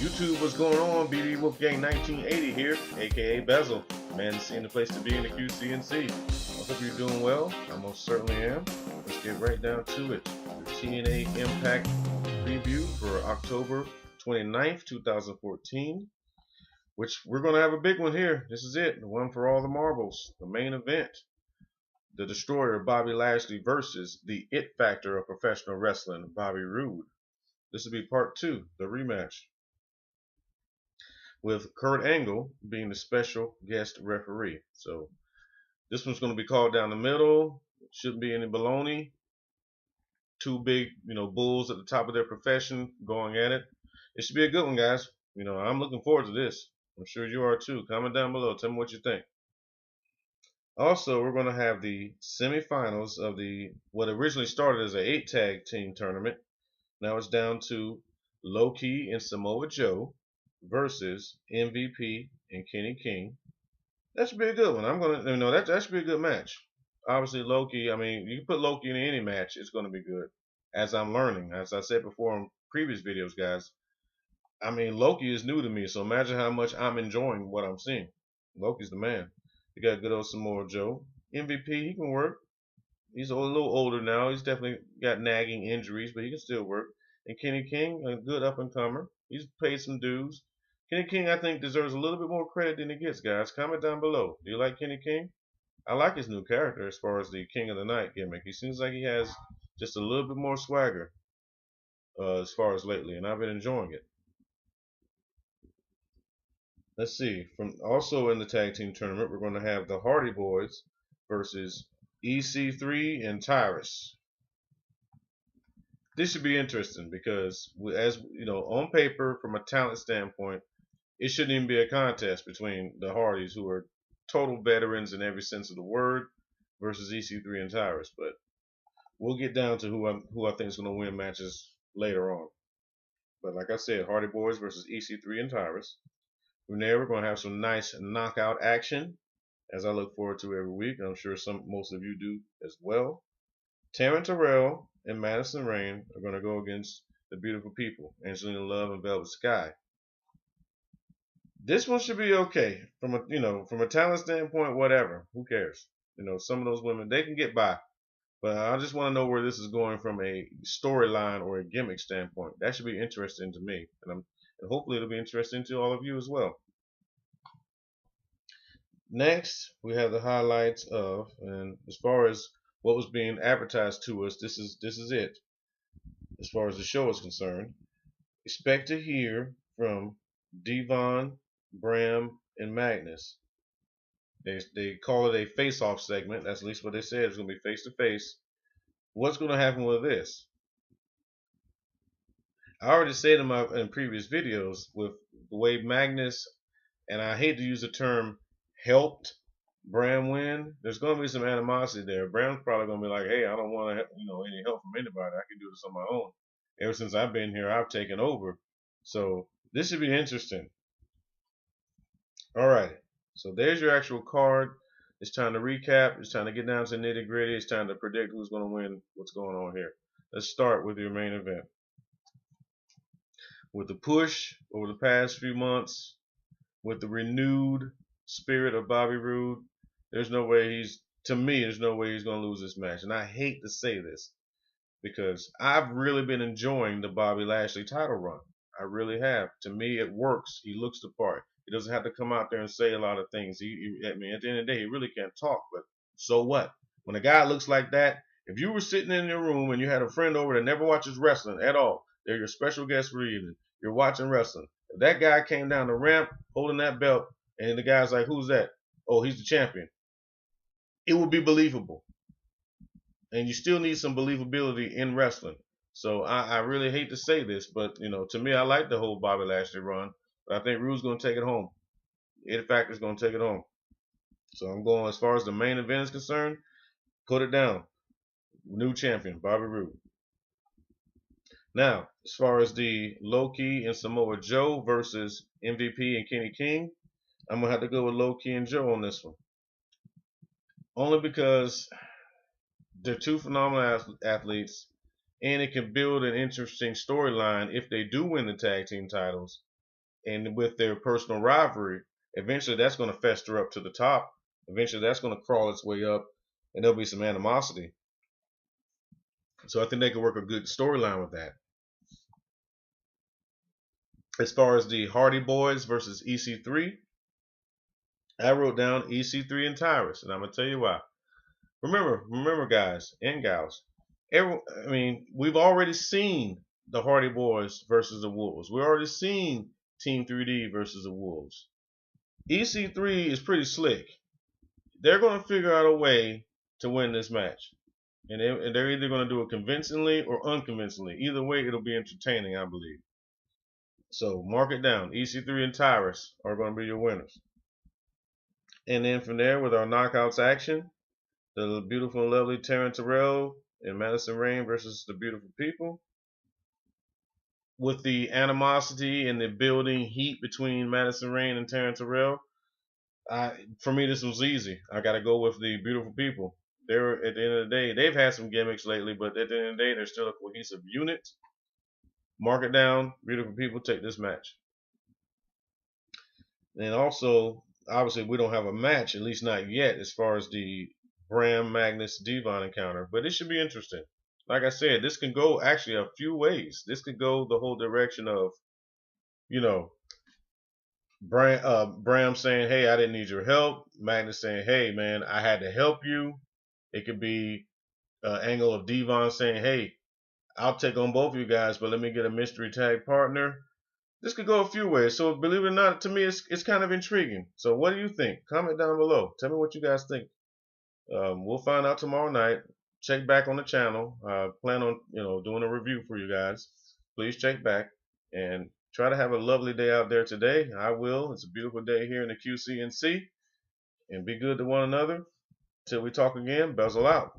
YouTube, what's going on? BD Wolfgang 1980 here, aka Bezell. Man, seeing the place to be in the QCNC. I hope you're doing well. I most certainly am. Let's get right down to it. The TNA Impact preview for October 29th, 2014. Which we're going to have a big one here. This is it. The one for all the marbles. The main event. The Destroyer, Bobby Lashley versus the It Factor of professional wrestling, Bobby Roode. This will be part 2, the rematch, with Kurt Angle being the special guest referee. So this one's going to be called down the middle. Shouldn't be any baloney. Two big, bulls at the top of their profession going at it. It should be a good one, guys. I'm looking forward to this. I'm sure you are too. Comment down below. Tell me what you think. Also, we're going to have the semifinals of what originally started as an 8-tag team tournament. Now it's down to Low Ki and Samoa Joe versus MVP and Kenny King. That should be a good one. That should be a good match. Obviously, Low Ki, you can put Low Ki in any match, it's going to be good. As I'm learning, as I said before in previous videos, guys, Low Ki is new to me, so imagine how much I'm enjoying what I'm seeing. Low Ki's the man. You got good old Samoa Joe. MVP, he can work. He's a little older now. He's definitely got nagging injuries, but he can still work. And Kenny King, a good up-and-comer. He's paid some dues. Kenny King, I think, deserves a little bit more credit than he gets, guys. Comment down below. Do you like Kenny King? I like his new character as far as the King of the Night gimmick. He seems like he has just a little bit more swagger as far as lately, and I've been enjoying it. Let's see. Also in the tag team tournament, we're going to have the Hardy Boys versus EC3 and Tyrus. This should be interesting because, as on paper, from a talent standpoint, it shouldn't even be a contest between the Hardys, who are total veterans in every sense of the word, versus EC3 and Tyrus. But we'll get down to who I think is going to win matches later on. But like I said, Hardy Boys versus EC3 and Tyrus. From there, we're going to have some nice knockout action, as I look forward to every week. I'm sure most of you do as well. Taryn Terrell and Madison Rayne are going to go against the beautiful people, Angelina Love and Velvet Sky. This one should be okay from a talent standpoint. Whatever, who cares? Some of those women, they can get by, but I just want to know where this is going from a storyline or a gimmick standpoint. That should be interesting to me, and hopefully it'll be interesting to all of you as well. Next, we have the highlights of, and as far as what was being advertised to us, this is it. As far as the show is concerned, expect to hear from Devon, Bram, and Magnus. They call it a face-off segment. That's at least what they said. It's going to be face-to-face. What's going to happen with this? I already said in previous videos with the way Magnus, and I hate to use the term, helped Bram win. There's going to be some animosity there. Bram's probably going to be like, hey, I don't want any help from anybody. I can do this on my own. Ever since I've been here, I've taken over. So this should be interesting. All right. So there's your actual card. It's time to recap. It's time to get down to nitty gritty. It's time to predict who's going to win. What's going on here? Let's start with your main event. With the push over the past few months, with the renewed spirit of Bobby Roode, there's no way he's going to lose this match. And I hate to say this because I've really been enjoying the Bobby Lashley title run. I really have. To me, it works. He looks the part. He doesn't have to come out there and say a lot of things. At the end of the day, he really can't talk. But so what? When a guy looks like that, if you were sitting in your room and you had a friend over that never watches wrestling at all, they're your special guest for the evening. You're watching wrestling. If that guy came down the ramp holding that belt, and the guy's like, who's that? Oh, he's the champion. It would be believable. And you still need some believability in wrestling. So I really hate to say this, but to me, I like the whole Bobby Lashley run. But I think Roode's going to take it home. It Factor's going to take it home. So I'm going, as far as the main event is concerned, put it down. New champion, Bobby Roode. Now, as far as the Low Ki and Samoa Joe versus MVP and Kenny King, I'm going to have to go with Low Ki and Joe on this one. Only because they're two phenomenal athletes, and it can build an interesting storyline if they do win the tag team titles and with their personal rivalry, eventually that's going to fester up to the top. Eventually that's going to crawl its way up, and there'll be some animosity. So I think they could work a good storyline with that. As far as the Hardy Boys versus EC3, I wrote down EC3 and Tyrus, and I'm gonna tell you why. Remember, guys and gals. We've already seen the Hardy Boys versus the Wolves. We've already seen Team 3D versus the Wolves. EC3 is pretty slick. They're gonna figure out a way to win this match, and they're either gonna do it convincingly or unconvincingly. Either way, it'll be entertaining, I believe. So mark it down. EC3 and Tyrus are going to be your winners. And then from there, with our knockouts action, the beautiful and lovely Taryn Terrell and Madison Rain versus the Beautiful People. With the animosity and the building heat between Madison Rain and Taryn Terrell, for me, this was easy. I got to go with the Beautiful People. They're, at the end of the day, they've had some gimmicks lately, but at the end of the day, they're still a cohesive unit. Mark it down. Beautiful People take this match. And also, obviously, we don't have a match, at least not yet, as far as the Bram Magnus Devon encounter. But it should be interesting. Like I said, this can go actually a few ways. This could go the whole direction of, Bram saying, hey, I didn't need your help. Magnus saying, hey, man, I had to help you. It could be an angle of Devon saying, hey, I'll take on both of you guys, but let me get a mystery tag partner. This could go a few ways. So believe it or not, to me, it's kind of intriguing. So what do you think? Comment down below. Tell me what you guys think. We'll find out tomorrow night. Check back on the channel. Plan on doing a review for you guys. Please check back and try to have a lovely day out there today. I will. It's a beautiful day here in the QCNC. And be good to one another. Till we talk again, Bezell out.